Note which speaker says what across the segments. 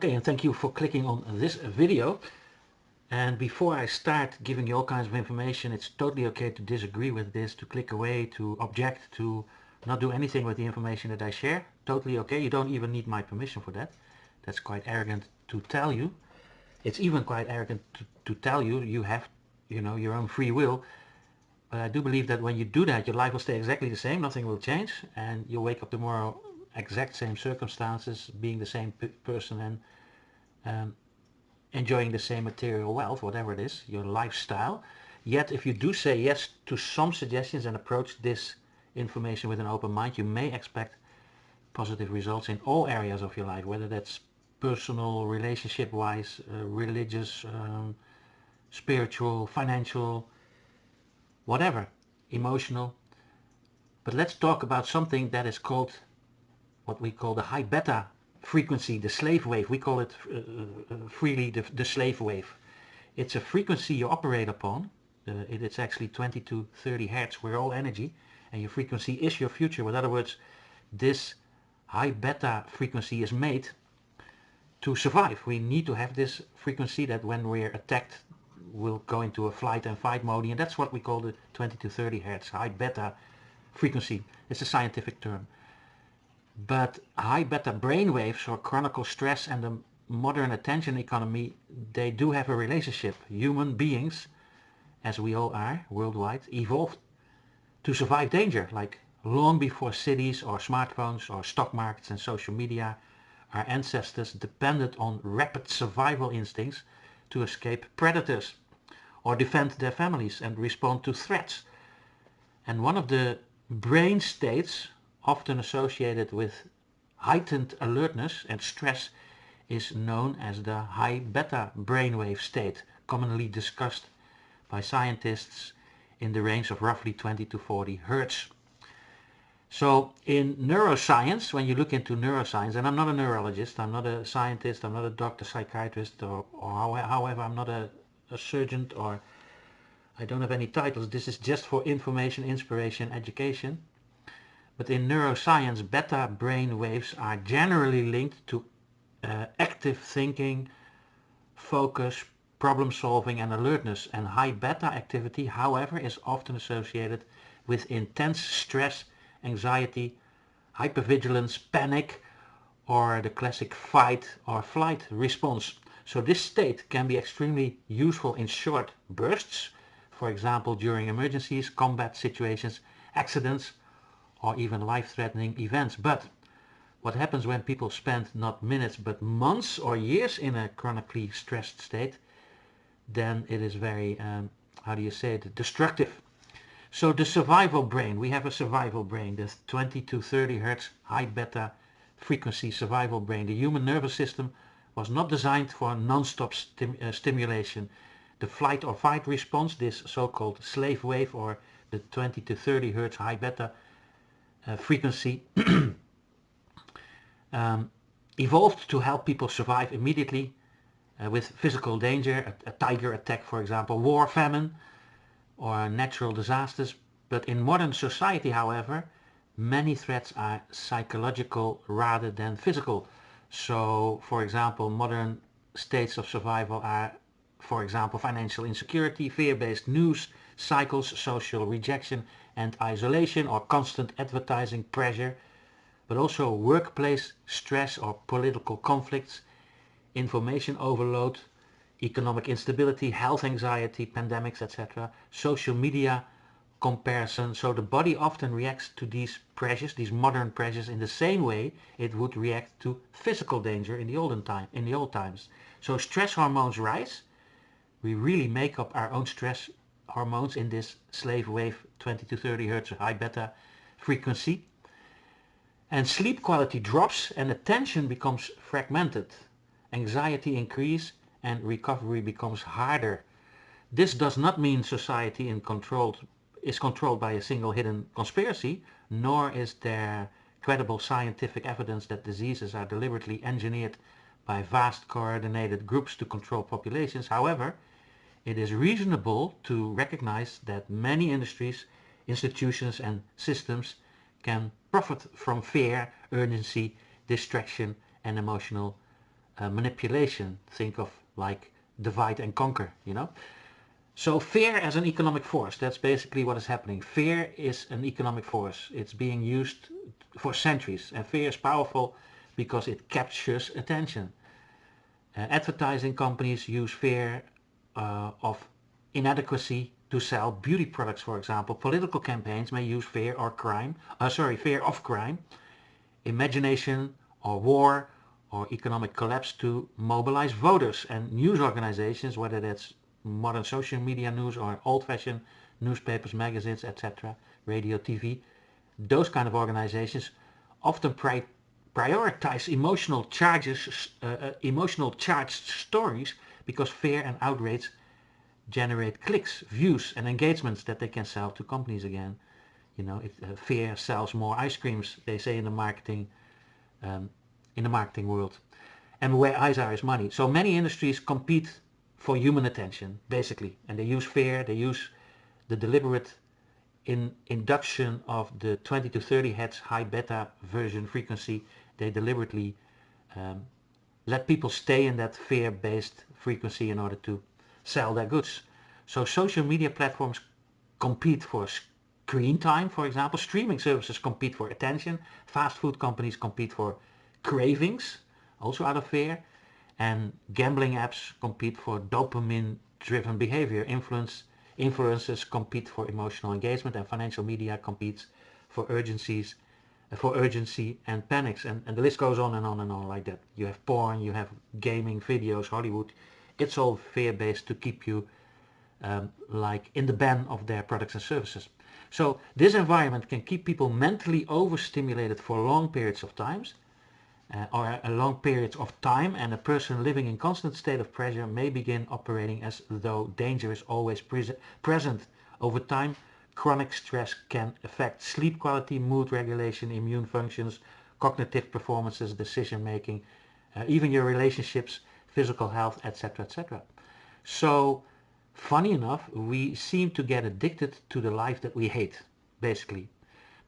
Speaker 1: Okay, and thank you for clicking on this video. And before I start giving you all kinds of information, it's totally okay to disagree with this, to click away, to object, to not do anything with the information that I share. Totally okay. You don't even need my permission for that. That's quite arrogant to tell you. It's even quite arrogant to tell you you have, your own free will. But I do believe that when you do that, your life will stay exactly the same, nothing will change, and you'll wake up tomorrow exact same circumstances, being the same person, and enjoying the same material wealth, whatever it is, your lifestyle. Yet if you do say yes to some suggestions and approach this information with an open mind, you may expect positive results in all areas of your life, whether that's personal, relationship-wise, religious, spiritual, financial, whatever, emotional. But let's talk about something that is called, what we call the high beta frequency, the slave wave. We call it freely the slave wave. It's a frequency you operate upon. It's actually 20 to 30 hertz. We're all energy, and your frequency is your future. In other words, this high beta frequency is made to survive. We need to have this frequency that when we're attacked, we'll go into a flight and fight mode, and that's what we call the 20 to 30 hertz, high beta frequency. It's a scientific term. But high beta brain waves or chronic stress and the modern attention economy, they do have a relationship. Human beings, as we all are worldwide, evolved to survive danger, like long before cities or smartphones or stock markets and social media. Our ancestors depended on rapid survival instincts to escape predators or defend their families and respond to threats. And one of the brain states often associated with heightened alertness and stress is known as the high beta brainwave state, commonly discussed by scientists in the range of roughly 20 to 40 hertz. So in neuroscience, when you look into neuroscience, and I'm not a neurologist, I'm not a scientist, I'm not a doctor, psychiatrist, or however, I'm not a surgeon, or I don't have any titles. This is just for information, inspiration, education. But in neuroscience, beta brain waves are generally linked to active thinking, focus, problem solving and alertness. And high beta activity, however, is often associated with intense stress, anxiety, hypervigilance, panic, or the classic fight or flight response. So this state can be extremely useful in short bursts, for example during emergencies, combat situations, accidents, or even life-threatening events. But what happens when people spend not minutes but months or years in a chronically stressed state? Then it is very, destructive. So the survival brain, we have a survival brain, the 20 to 30 hertz high beta frequency survival brain. The human nervous system was not designed for non-stop stimulation. The flight or fight response, this so-called slave wave or the 20 to 30 hertz high beta frequency, evolved to help people survive immediately with physical danger, a tiger attack for example, war, famine, or natural disasters. But in modern society, however, many threats are psychological rather than physical. So for example, modern states of survival are, for example, financial insecurity, fear-based news cycles, social rejection and isolation, or constant advertising pressure, but also workplace stress or political conflicts, information overload, economic instability, health anxiety, pandemics, etc., social media comparison. So the body often reacts to these pressures, these modern pressures, in the same way it would react to physical danger in the old times. So stress hormones rise. We really make up our own stress hormones in this slave wave 20 to 30 hertz high beta frequency. And sleep quality drops and attention becomes fragmented. Anxiety increases and recovery becomes harder. This does not mean society is controlled by a single hidden conspiracy, nor is there credible scientific evidence that diseases are deliberately engineered by vast coordinated groups to control populations. However, it is reasonable to recognize that many industries, institutions and systems can profit from fear, urgency, distraction and emotional manipulation. Think of like divide and conquer, you know. So fear as an economic force, that's basically what is happening. Fear is an economic force. It's being used for centuries, and fear is powerful because it captures attention. Advertising companies use fear of inadequacy to sell beauty products, for example. Political campaigns may use fear or fear of crime, imagination or war or economic collapse to mobilize voters. And news organizations, whether that's modern social media news or old-fashioned newspapers, magazines, etc., radio, TV, those kind of organizations often prioritize emotional charged stories because fear and outrage generate clicks, views, and engagements that they can sell to companies again. You know, fear sells more ice creams, they say in the marketing world. And where eyes are is money. So many industries compete for human attention, basically, and they use fear. They use the deliberate induction of the 20 to 30 Hz high beta version frequency. They deliberately let people stay in that fear-based frequency in order to sell their goods. So social media platforms compete for screen time, for example. Streaming services compete for attention. Fast food companies compete for cravings, also out of fear. And gambling apps compete for dopamine-driven behavior. Influencers compete for emotional engagement, and financial media competes for urgency and panics, and the list goes on and on and on like that. You have porn, you have gaming, videos, Hollywood. It's all fear-based to keep you like in the ban of their products and services. So this environment can keep people mentally overstimulated for long periods of times, or a long period of time, and a person living in constant state of pressure may begin operating as though danger is always present. Over time, chronic stress can affect sleep quality, mood regulation, immune functions, cognitive performances, decision making, even your relationships, physical health, etc., etc. So, funny enough, we seem to get addicted to the life that we hate, basically.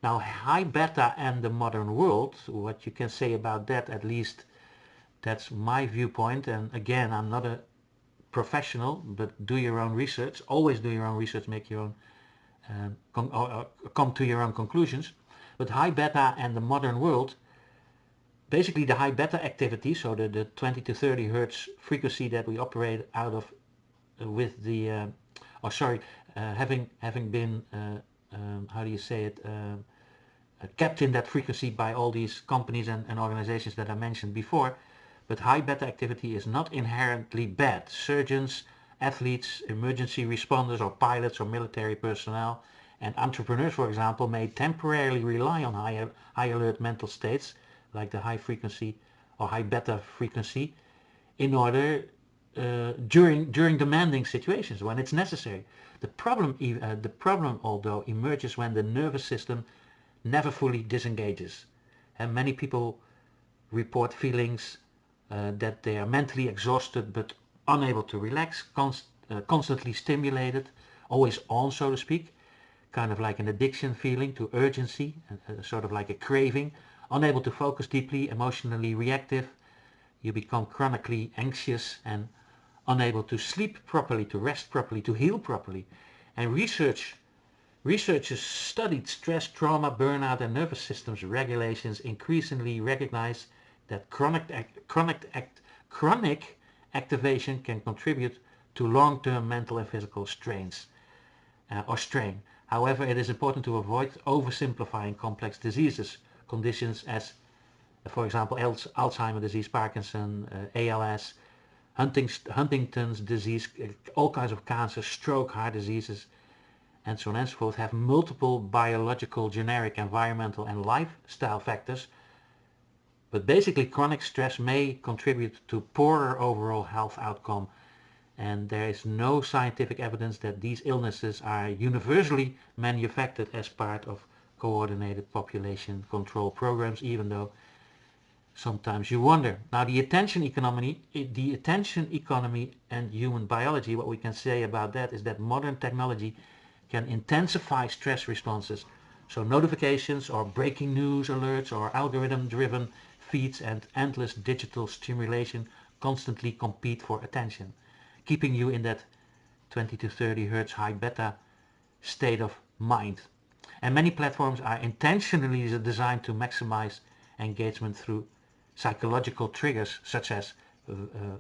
Speaker 1: Now, high beta and the modern world, what you can say about that, at least that's my viewpoint. And again, I'm not a professional, but do your own research. Always do your own research, make your own come to your own conclusions. But high beta and the modern world, basically the high beta activity, so the 20 to 30 hertz frequency that we operate out of with the having been how do you say it, kept in that frequency by all these companies and organizations that I mentioned before. But high beta activity is not inherently bad. Surgeons, athletes, emergency responders or pilots or military personnel and entrepreneurs, for example, may temporarily rely on high alert mental states like the high frequency or high beta frequency in order during demanding situations when it's necessary. The problem although emerges when the nervous system never fully disengages, and many people report feelings that they are mentally exhausted but unable to relax, constantly stimulated, always on, so to speak, kind of like an addiction feeling to urgency, sort of like a craving, unable to focus deeply, emotionally reactive. You become chronically anxious and unable to sleep properly, to rest properly, to heal properly. And researchers studied stress, trauma, burnout and nervous systems regulations increasingly recognize that chronic activation can contribute to long-term mental and physical strains or strain. However, it is important to avoid oversimplifying complex diseases, conditions as, for example, Alzheimer's disease, Parkinson, ALS, Huntington's disease, all kinds of cancer, stroke, heart diseases, and so on and so forth, have multiple biological, generic, environmental and lifestyle factors. But basically chronic stress may contribute to poorer overall health outcome, and there is no scientific evidence that these illnesses are universally manufactured as part of coordinated population control programs, even though sometimes you wonder. Now the attention economy and human biology, what we can say about that is that modern technology can intensify stress responses. So notifications or breaking news alerts or algorithm-driven feeds and endless digital stimulation constantly compete for attention, keeping you in that 20 to 30 hertz high beta state of mind. And many platforms are intentionally designed to maximize engagement through psychological triggers such as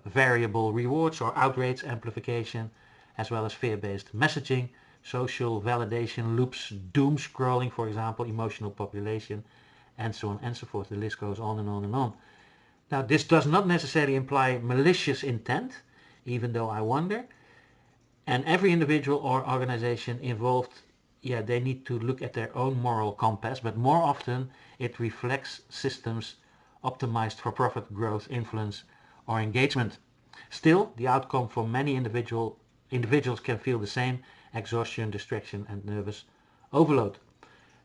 Speaker 1: variable rewards or outrage amplification, as well as fear-based messaging, social validation loops, doom scrolling, for example, emotional population, and so on and so forth. The list goes on and on and on. Now, this does not necessarily imply malicious intent, even though I wonder. And every individual or organization involved, yeah, they need to look at their own moral compass, but more often it reflects systems optimized for profit, growth, influence, or engagement. Still, the outcome for many individuals can feel the same: exhaustion, distraction, and nervous overload.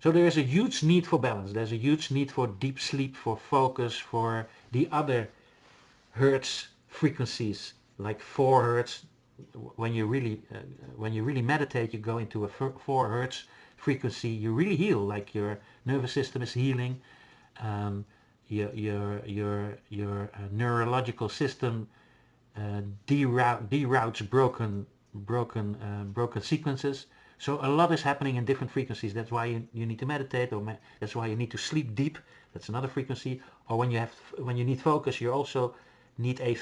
Speaker 1: So there is a huge need for balance. There's a huge need for deep sleep, for focus, for the other hertz frequencies, like 4 hertz. When you really meditate, you go into a 4 hertz frequency. You really heal, like your nervous system is healing. Your neurological system deroutes broken sequences. So a lot is happening in different frequencies. That's why you need to meditate, or that's why you need to sleep deep. That's another frequency. Or when you need focus, you also need a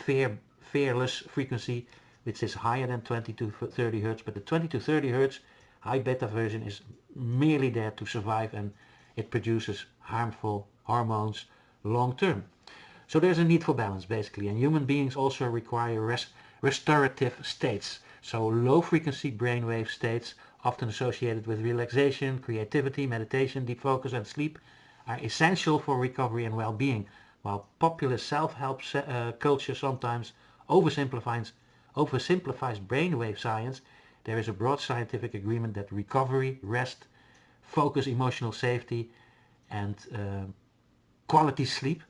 Speaker 1: fearless frequency, which is higher than 20 to 30 hertz. But the 20 to 30 hertz high beta version is merely there to survive, and it produces harmful hormones long term. So there's a need for balance, basically, and human beings also require restorative states. So low frequency brainwave states, often associated with relaxation, creativity, meditation, deep focus, and sleep, are essential for recovery and well-being. While popular self-help culture sometimes oversimplifies brainwave science, there is a broad scientific agreement that recovery, rest, focus, emotional safety, and quality sleep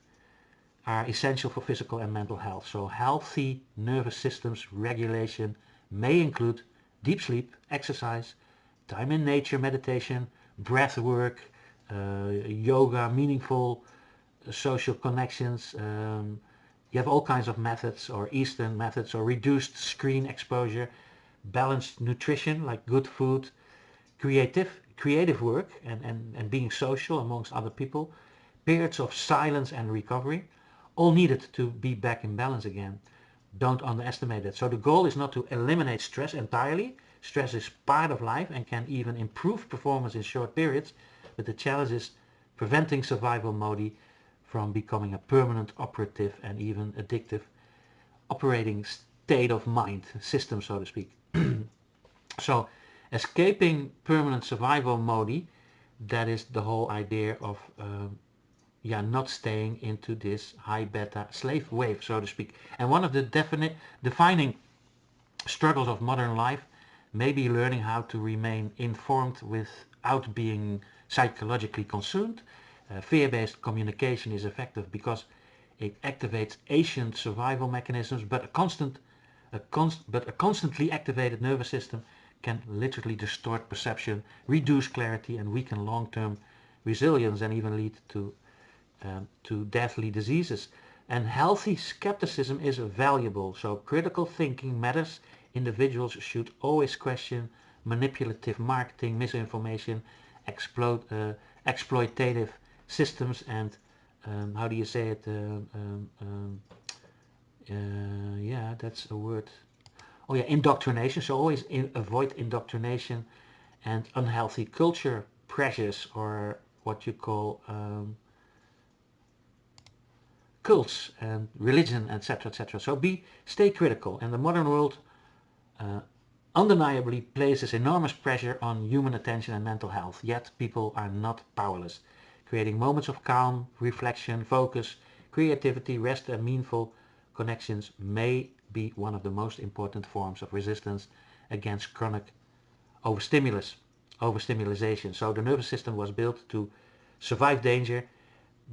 Speaker 1: are essential for physical and mental health. So healthy nervous systems regulation may include deep sleep, exercise, time in nature, meditation, breath work, yoga, meaningful social connections. You have all kinds of methods, or Eastern methods, or reduced screen exposure, balanced nutrition like good food, creative work, and being social amongst other people, periods of silence and recovery, all needed to be back in balance again. Don't underestimate it. So the goal is not to eliminate stress entirely. Stress is part of life and can even improve performance in short periods, but the challenge is preventing survival mode from becoming a permanent operative and even addictive operating state of mind, system, so to speak. So escaping permanent survival mode, that is the whole idea of not staying into this high beta slave wave, so to speak. And one of the defining struggles of modern life may be learning how to remain informed without being psychologically consumed. Fear-based communication is effective because it activates ancient survival mechanisms, but a constantly activated nervous system can literally distort perception, reduce clarity, and weaken long-term resilience, and even lead to deadly diseases. And healthy skepticism is valuable, so critical thinking matters. Individuals should always question manipulative marketing, misinformation, exploitative systems, and how do you say it? Yeah, that's a word. Oh yeah, indoctrination. So always avoid indoctrination and unhealthy culture pressures, or what you call cults and religion, etc., etc. So stay critical. And the modern world undeniably places enormous pressure on human attention and mental health, yet people are not powerless. Creating moments of calm, reflection, focus, creativity, rest, and meaningful connections may be one of the most important forms of resistance against chronic overstimulation. So the nervous system was built to survive danger,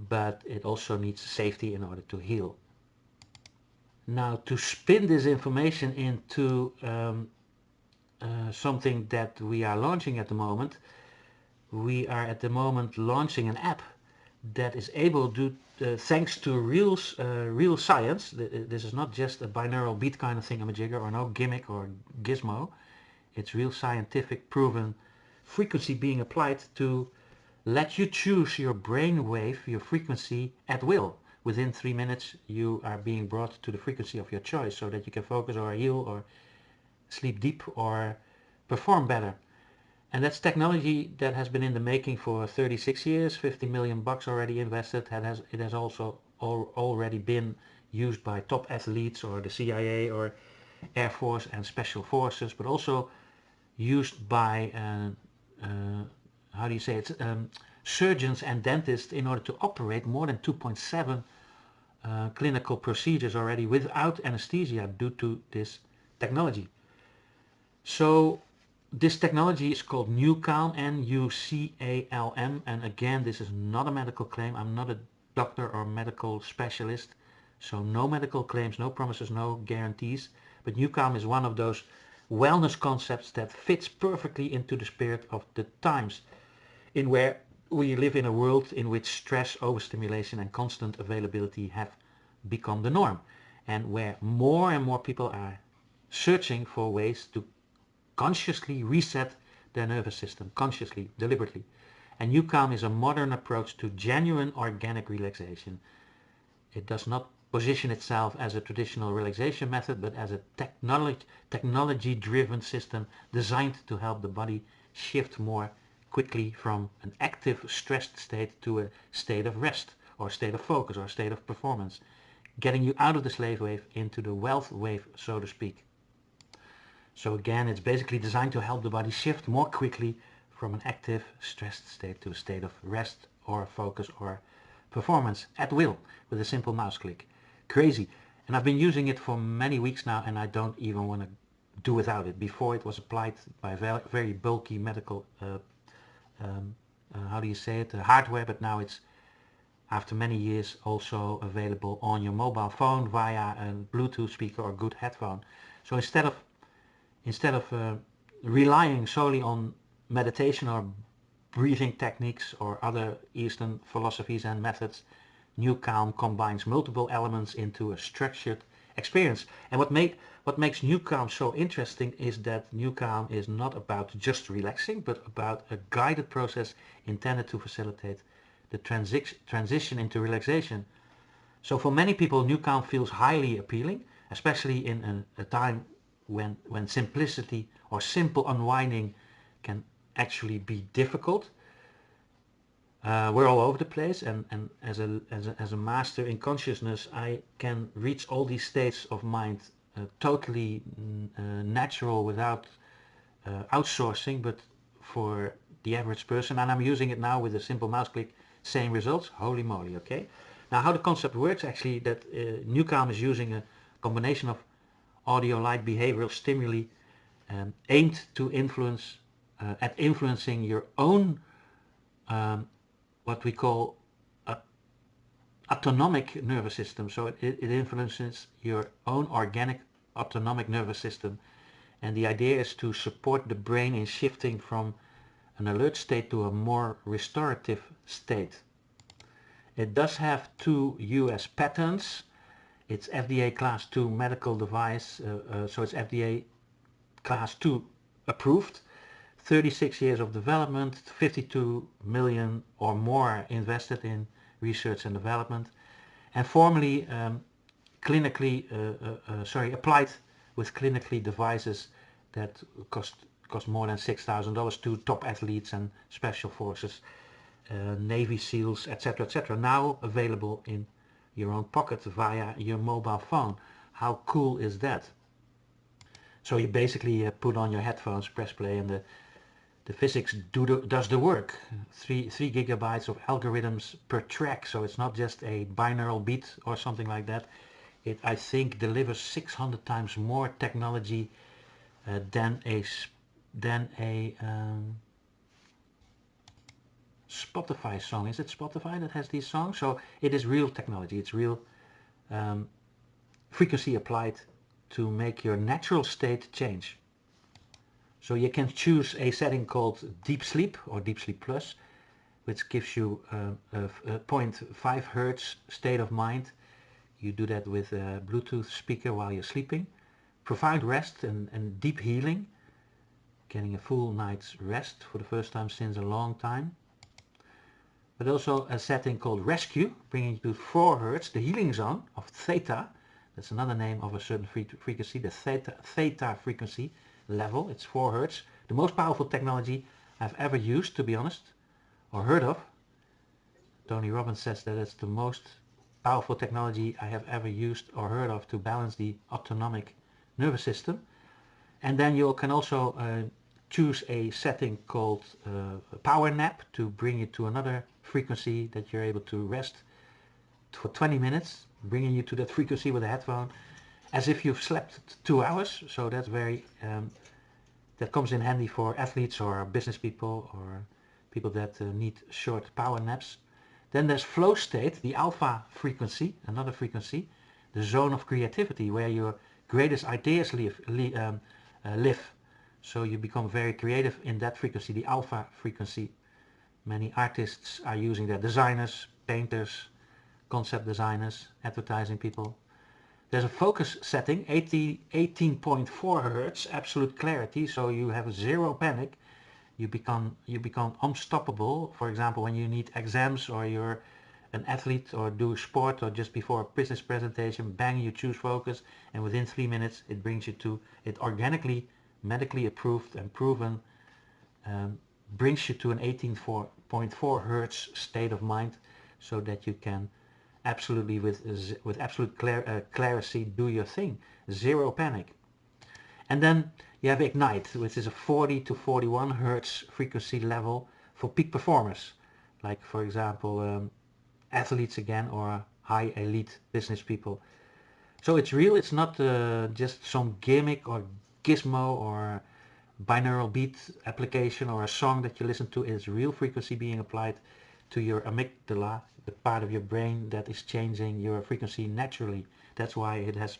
Speaker 1: but it also needs safety in order to heal. Now, to spin this information into something that we are launching at the moment, we are at the moment launching an app that is able to, thanks to real science, this is not just a binaural beat kind of thingamajigger or no gimmick or gizmo, it's real scientific proven frequency being applied to let you choose your brain wave, your frequency at will. Within 3 minutes you are being brought to the frequency of your choice so that you can focus or heal or sleep deep or perform better. And that's technology that has been in the making for 36 years, 50 million bucks already invested. It has also already been used by top athletes or the CIA or Air Force and Special Forces, but also used by, how do you say it, surgeons and dentists in order to operate more than 2.7 clinical procedures already without anesthesia due to this technology. So this technology is called NuCalm, N-U-C-A-L-M, and again, this is not a medical claim. I'm not a doctor or medical specialist, so no medical claims, no promises, no guarantees. But NuCalm is one of those wellness concepts that fits perfectly into the spirit of the times, in where we live in a world in which stress, overstimulation and constant availability have become the norm, and where more and more people are searching for ways to consciously reset their nervous system, consciously, deliberately. And NuCalm is a modern approach to genuine organic relaxation. It does not position itself as a traditional relaxation method, but as a technology-driven system designed to help the body shift more quickly from an active, stressed state to a state of rest, or state of focus, or state of performance, getting you out of the slave wave into the wealth wave, so to speak. So again, it's basically designed to help the body shift more quickly from an active, stressed state to a state of rest or focus or performance at will with a simple mouse click. Crazy. And I've been using it for many weeks now and I don't even want to do without it. Before it was applied by very bulky medical, how do you say it, hardware, but now it's, after many years, also available on your mobile phone via a Bluetooth speaker or good headphone. So instead of relying solely on meditation or breathing techniques or other Eastern philosophies and methods, NuCalm combines multiple elements into a structured experience. And what makes NuCalm so interesting is that NuCalm is not about just relaxing, but about a guided process intended to facilitate the transition into relaxation. So for many people, NuCalm feels highly appealing, especially in a time when simplicity or simple unwinding can actually be difficult. We're all over the place, and as a master in consciousness, I can reach all these states of mind totally natural without outsourcing, but for the average person, and I'm using it now with a simple mouse click, same results, holy moly, okay? Now how the concept works actually, that NuCalm is using a combination of audio, light, behavioral stimuli aimed to influencing your own what we call autonomic nervous system. So it influences your own organic autonomic nervous system, and the idea is to support the brain in shifting from an alert state to a more restorative state. It does have 2 US patents. It's FDA Class 2 medical device, so it's FDA Class 2 approved. 36 years of development, 52 million or more invested in research and development, and formally applied with clinically devices that cost more than $6,000 to top athletes and special forces, Navy SEALs, etc., etc. Now available in your own pocket via your mobile phone. How cool is that? So you basically put on your headphones, press play, and the physics does the work. 3 gigabytes of algorithms per track, so it's not just a binaural beat or something like that. It, I think, delivers 600 times more technology than a Spotify song. Is it Spotify that has these songs? So it is real technology. It's real frequency applied to make your natural state change. So you can choose a setting called Deep Sleep or Deep Sleep Plus, which gives you a 0.5 hertz state of mind. You do that with a Bluetooth speaker while you're sleeping. Profound rest and deep healing, getting a full night's rest for the first time since a long time. But also a setting called Rescue, bringing you to 4 Hz, the healing zone of theta. That's another name of a certain frequency, the theta frequency level. It's 4 Hz, the most powerful technology I've ever used, to be honest, or heard of. Tony Robbins says that it's the most powerful technology I have ever used or heard of to balance the autonomic nervous system. And then you can also choose a setting called power nap to bring you to another frequency that you're able to rest for 20 minutes, bringing you to that frequency with a headphone as if you've slept 2 hours. So that's very that comes in handy for athletes or business people or people that need short power naps. Then there's flow state, the alpha frequency, another frequency, the zone of creativity where your greatest ideas live. So you become very creative in that frequency, the alpha frequency. Many artists are using that, designers, painters, concept designers, advertising people. There's a focus setting, 18.4 Hz, absolute clarity, so you have zero panic. You become unstoppable. For example, when you need exams or you're an athlete or do sport or just before a business presentation, bang, you choose focus, and within 3 minutes it brings you to it organically, medically approved and proven, brings you to an 18.4 Hertz state of mind, so that you can absolutely with absolute clarity do your thing, zero panic. And then you have Ignite, which is a 40 to 41 Hertz frequency level for peak performers, like for example athletes again or high elite business people. So it's real, it's not just some gimmick or gizmo or binaural beat application or a song that you listen to. It's real frequency being applied to your amygdala, the part of your brain that is changing your frequency naturally. That's why it has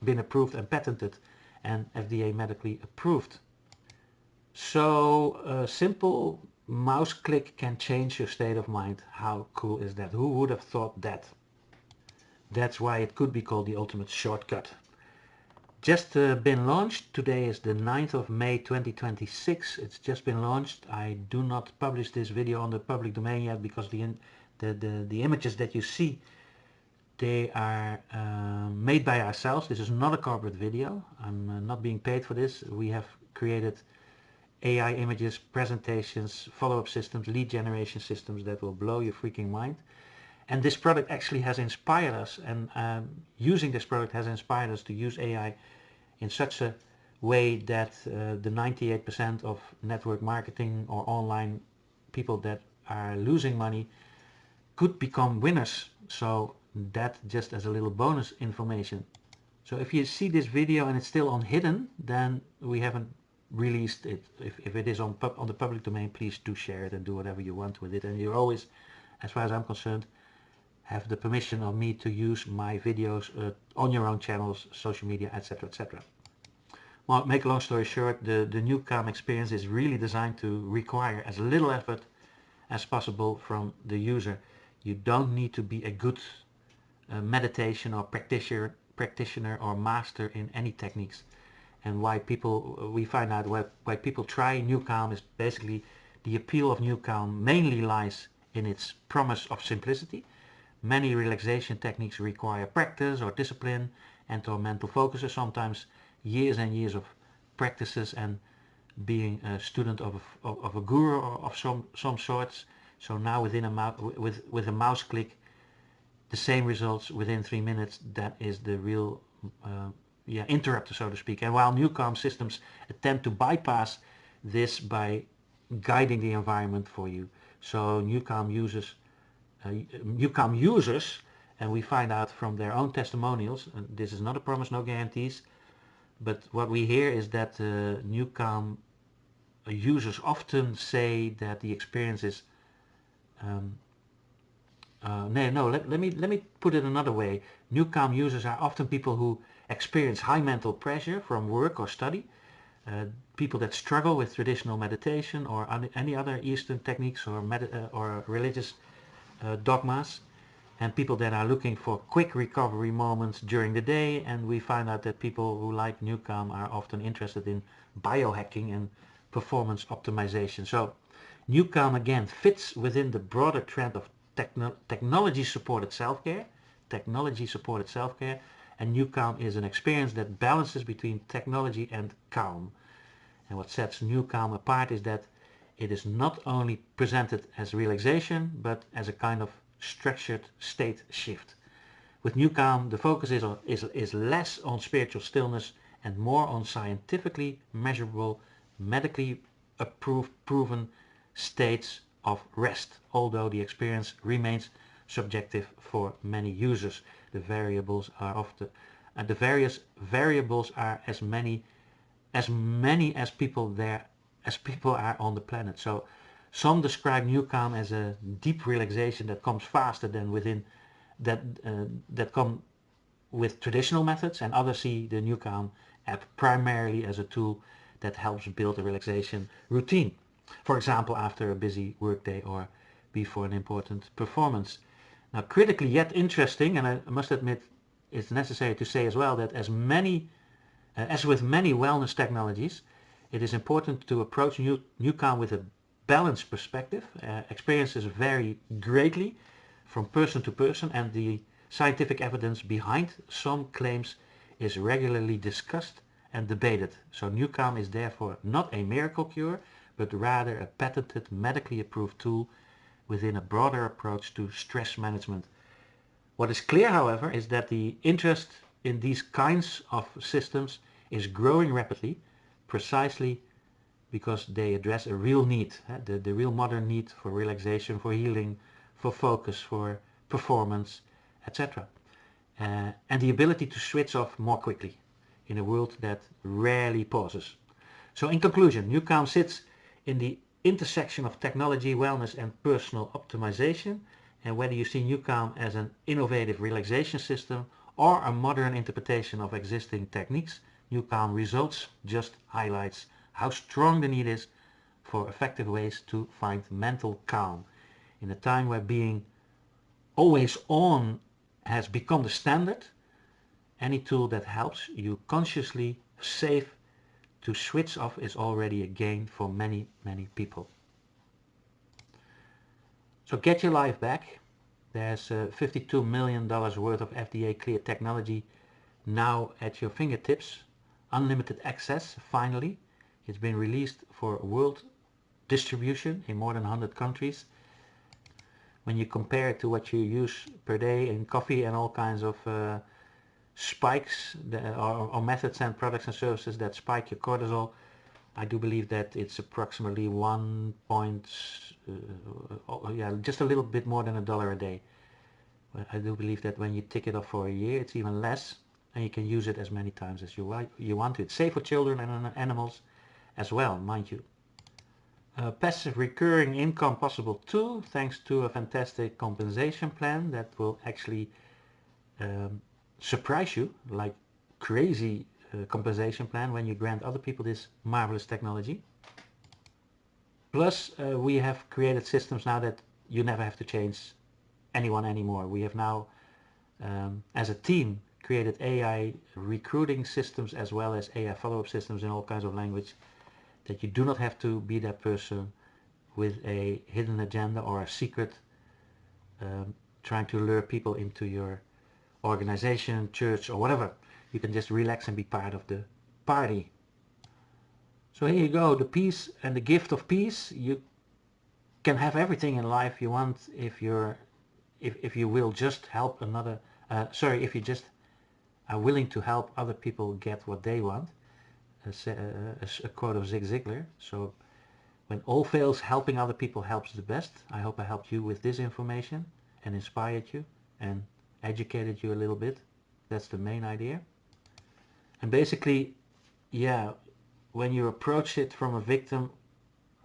Speaker 1: been approved and patented and FDA medically approved. So a simple mouse click can change your state of mind. How cool is that? Who would have thought that? That's why it could be called the ultimate shortcut. Just been launched. Today is the 9th of May 2026. It's just been launched. I do not publish this video on the public domain yet because the images that you see, they are made by ourselves. This is not a corporate video. I'm not being paid for this. We have created AI images, presentations, follow-up systems, lead generation systems that will blow your freaking mind. And this product actually has inspired us, and using this product has inspired us to use AI in such a way that the 98% of network marketing or online people that are losing money could become winners. So that just as a little bonus information. So if you see this video and it's still on hidden, then we haven't released it. If it is on the public domain, please do share it and do whatever you want with it. And you're always, as far as I'm concerned, have the permission of me to use my videos on your own channels, social media, etc., etc. Well, make a long story short, the NuCalm experience is really designed to require as little effort as possible from the user. You don't need to be a good meditation or practitioner or master in any techniques. And why we find out why people try NuCalm is basically the appeal of NuCalm mainly lies in its promise of simplicity. Many relaxation techniques require practice or discipline and or mental focus, sometimes years and years of practices and being a student of a guru of some sorts. So now with a mouse click, the same results within 3 minutes. That is the real interrupter, so to speak. And while NuCalm systems attempt to bypass this by guiding the environment for you. So NuCalm users, and we find out from their own testimonials, and this is not a promise, no guarantees, but what we hear is that NuCalm users often say that the experience is let me put it another way. NuCalm users are often people who experience high mental pressure from work or study. people that struggle with traditional meditation or any other Eastern techniques or religious dogmas, and people that are looking for quick recovery moments during the day. And we find out that people who like NuCalm are often interested in biohacking and performance optimization. So NuCalm again fits within the broader trend of technology supported self-care. Technology supported self-care, and NuCalm is an experience that balances between technology and calm. And what sets NuCalm apart is that it is not only presented as relaxation, but as a kind of structured state shift. With NuCalm, the focus is less on spiritual stillness and more on scientifically measurable, medically approved, proven states of rest, although the experience remains subjective for many users. The variables are often, the various variables are as many as people are on the planet. So some describe NuCalm as a deep relaxation that comes faster than that come with traditional methods, and others see the NuCalm app primarily as a tool that helps build a relaxation routine. For example, after a busy workday or before an important performance. Now, critically yet interesting, and I must admit it's necessary to say as well that as with many wellness technologies, it is important to approach NuCalm with a balanced perspective. Experiences vary greatly from person to person, and the scientific evidence behind some claims is regularly discussed and debated. So NuCalm is therefore not a miracle cure, but rather a patented, medically approved tool within a broader approach to stress management. What is clear, however, is that the interest in these kinds of systems is growing rapidly, precisely because they address a real need, the real modern need for relaxation, for healing, for focus, for performance, etc. And the ability to switch off more quickly in a world that rarely pauses. So in conclusion, NuCalm sits in the intersection of technology, wellness and personal optimization. And whether you see NuCalm as an innovative relaxation system or a modern interpretation of existing techniques, NuCalm results just highlights how strong the need is for effective ways to find mental calm. In a time where being always on has become the standard, any tool that helps you consciously safe to switch off is already a gain for many, many people. So get your life back. There's $52 million worth of FDA cleared technology now at your fingertips. Unlimited access, finally. It's been released for world distribution in more than 100 countries. When you compare it to what you use per day in coffee and all kinds of spikes or methods and products and services that spike your cortisol, I do believe that it's approximately just a little bit more than $1 a day. I do believe that when you tick it off for a year, it's even less, and you can use it as many times as you want to. It's safe for children and animals as well, mind you. Passive recurring income possible too, thanks to a fantastic compensation plan that will actually surprise you, like crazy compensation plan when you grant other people this marvelous technology. Plus we have created systems now that you never have to change anyone anymore. We have now as a team created AI recruiting systems as well as AI follow-up systems in all kinds of language, that you do not have to be that person with a hidden agenda or a secret trying to lure people into your organization, church or whatever. You can just relax and be part of the party. So here you go, the peace and the gift of peace. You can have everything in life you want if you will just help another, if you just are willing to help other people get what they want. A quote of Zig Ziglar. So when all fails, helping other people helps the best. I hope I helped you with this information and inspired you and educated you a little bit. That's the main idea. And basically, yeah, when you approach it from a victim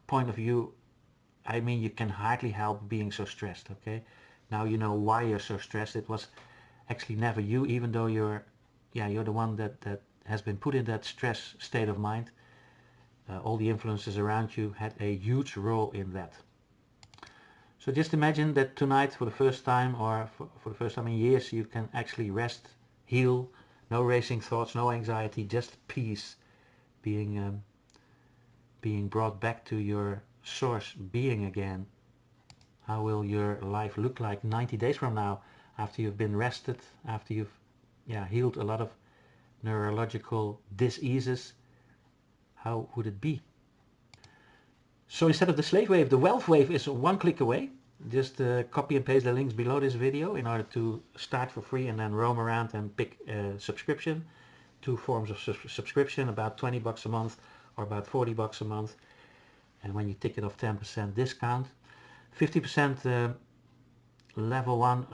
Speaker 1: point of view, I mean, you can hardly help being so stressed, okay? Now you know why you're so stressed. It was actually never you, even though you're the one that has been put in that stress state of mind. all the influences around you had a huge role in that. So just imagine that tonight for the first time, or for the first time in years, you can actually rest, heal, no racing thoughts, no anxiety, just peace, being brought back to your source being again. How will your life look like 90 days from now, after you've been rested, after you've healed a lot of neurological diseases? How would it be? So instead of the slave wave, the wealth wave is one click away. Just copy and paste the links below this video in order to start for free and then roam around and pick a subscription. Two forms of subscription, about 20 bucks a month or about 40 bucks a month. And when you tick it off, 10% discount. 50% level 1,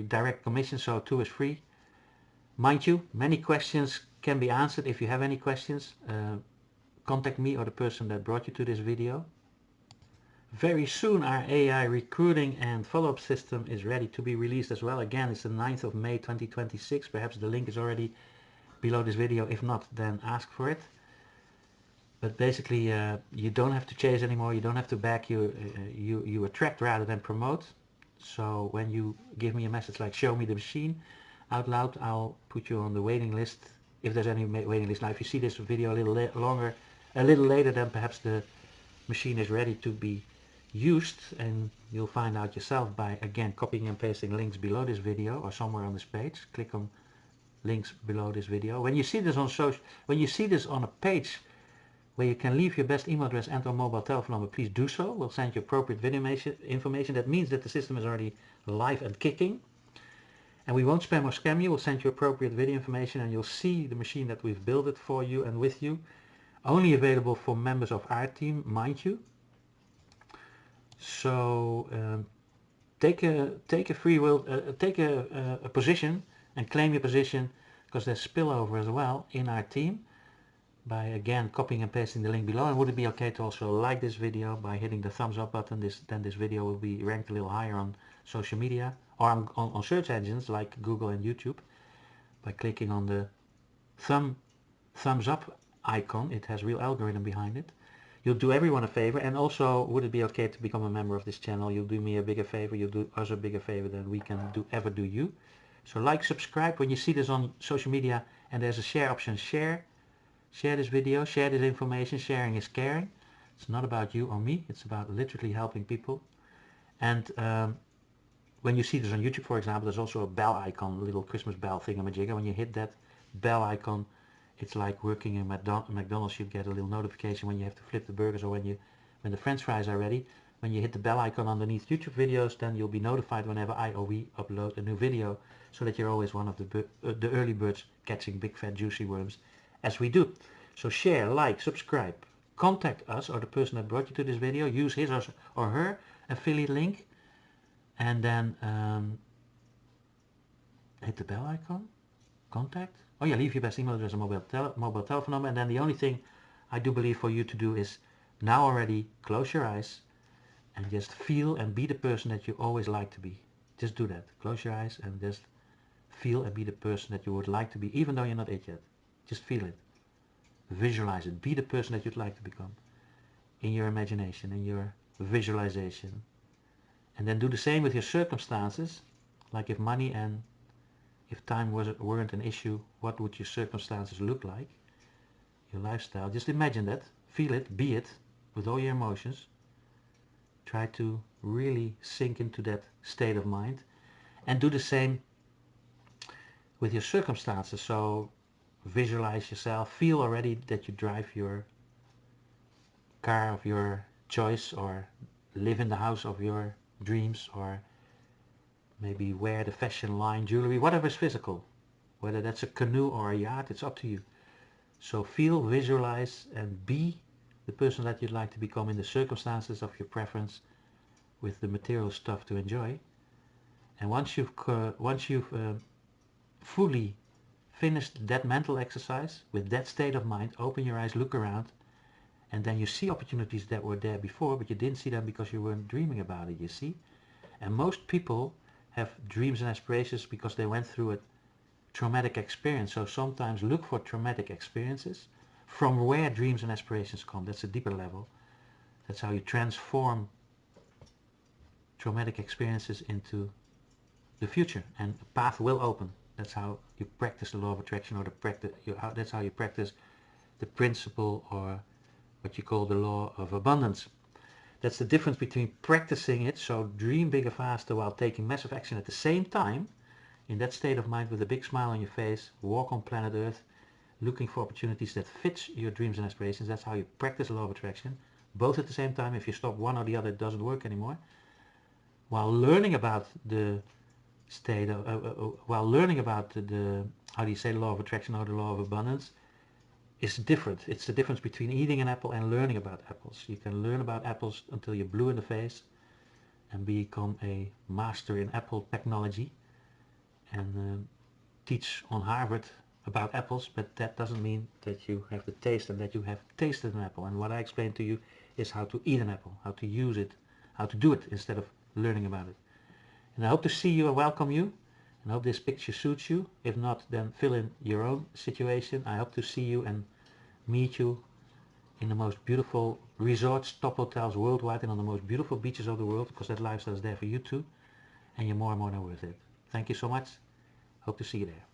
Speaker 1: direct commission, so 2 is free. Mind you, many questions can be answered. If you have any questions, contact me or the person that brought you to this video. Very soon our AI recruiting and follow-up system is ready to be released as well. Again, it's the 9th of May 2026. Perhaps the link is already below this video. If not, then ask for it. But basically, you don't have to chase anymore. You don't have to back. You attract rather than promote. So when you give me a message like "show me the machine" out loud, I'll put you on the waiting list. If there's any waiting list. Now, if you see this video a little later, then perhaps the machine is ready to be used, and you'll find out yourself by again copying and pasting links below this video or somewhere on this page. Click on links below this video. When you see this on a page where you can leave your best email address and or mobile telephone number, please do so. We'll send you appropriate video information. That means that the system is already live and kicking. And we won't spam or scam you. We'll send you appropriate video information, and you'll see the machine that we've built it for you and with you. Only available for members of our team, mind you. So take a free will, take a position and claim your position, because there's spillover as well in our team by again copying and pasting the link below. And would it be okay to also like this video by hitting the thumbs up button? Then this video will be ranked a little higher on social media or on search engines like Google and YouTube by clicking on the thumbs up icon. It has real algorithm behind it. You'll do everyone a favor, and also would it be okay to become a member of this channel? You'll do me a bigger favor, you'll do us a bigger favor than we can ever do you. So like, subscribe. When you see this on social media and there's a share option, share this video, share this information. Sharing is caring. It's not about you or me, it's about literally helping people. And when you see this on YouTube, for example, there's also a bell icon, a little Christmas bell thingamajigger. When you hit that bell icon, it's like working in McDonald's. You get a little notification when you have to flip the burgers, or when the French fries are ready. When you hit the bell icon underneath YouTube videos, then you'll be notified whenever I or we upload a new video, so that you're always one of the early birds catching big fat juicy worms as we do. So share, like, subscribe, contact us or the person that brought you to this video, use his or her affiliate link, and then hit the bell icon, contact. Oh yeah, leave your best email address and mobile telephone number. And then the only thing I do believe for you to do is now already close your eyes and just feel and be the person that you always like to be. Just do that. Close your eyes and just feel and be the person that you would like to be, even though you're not it yet. Just feel it. Visualize it. Be the person that you'd like to become in your imagination, in your visualization. And then do the same with your circumstances. Like if money and if time weren't an issue, what would your circumstances look like? Your lifestyle. Just imagine that. Feel it. Be it with all your emotions. Try to really sink into that state of mind. And do the same with your circumstances. So visualize yourself. Feel already that you drive your car of your choice, or live in the house of your dreams, or maybe wear the fashion line jewelry, whatever is physical. Whether that's a canoe or a yacht, it's up to you. So feel, visualize, and be the person that you'd like to become in the circumstances of your preference, with the material stuff to enjoy. And once you've fully finished that mental exercise with that state of mind, open your eyes, look around, and then you see opportunities that were there before, but you didn't see them because you weren't dreaming about it, you see. And most people have dreams and aspirations because they went through a traumatic experience. So sometimes look for traumatic experiences. from where dreams and aspirations come. That's a deeper level. That's how you transform traumatic experiences into the future, and a path will open. That's how you practice the law of attraction, or that's how you practice the principle, or what you call the law of abundance. That's the difference between practicing it, so dream bigger faster while taking massive action at the same time, in that state of mind with a big smile on your face, walk on planet Earth, looking for opportunities that fits your dreams and aspirations. That's how you practice the law of attraction, both at the same time. If you stop one or the other, it doesn't work anymore. While learning about the state of, while learning about the how do you say, the law of attraction or the law of abundance, is different. It's the difference between eating an apple and learning about apples. You can learn about apples until you're blue in the face and become a master in apple technology and teach on Harvard about apples, but that doesn't mean that you have the taste and that you have tasted an apple. And what I explained to you is how to eat an apple, how to use it, how to do it instead of learning about it. And I hope to see you and welcome you, and I hope this picture suits you. If not, then fill in your own situation. I hope to see you and meet you in the most beautiful resorts, top hotels worldwide, and on the most beautiful beaches of the world, because that lifestyle is there for you too, and you're more and more than worth it. Thank you so much. Hope to see you there.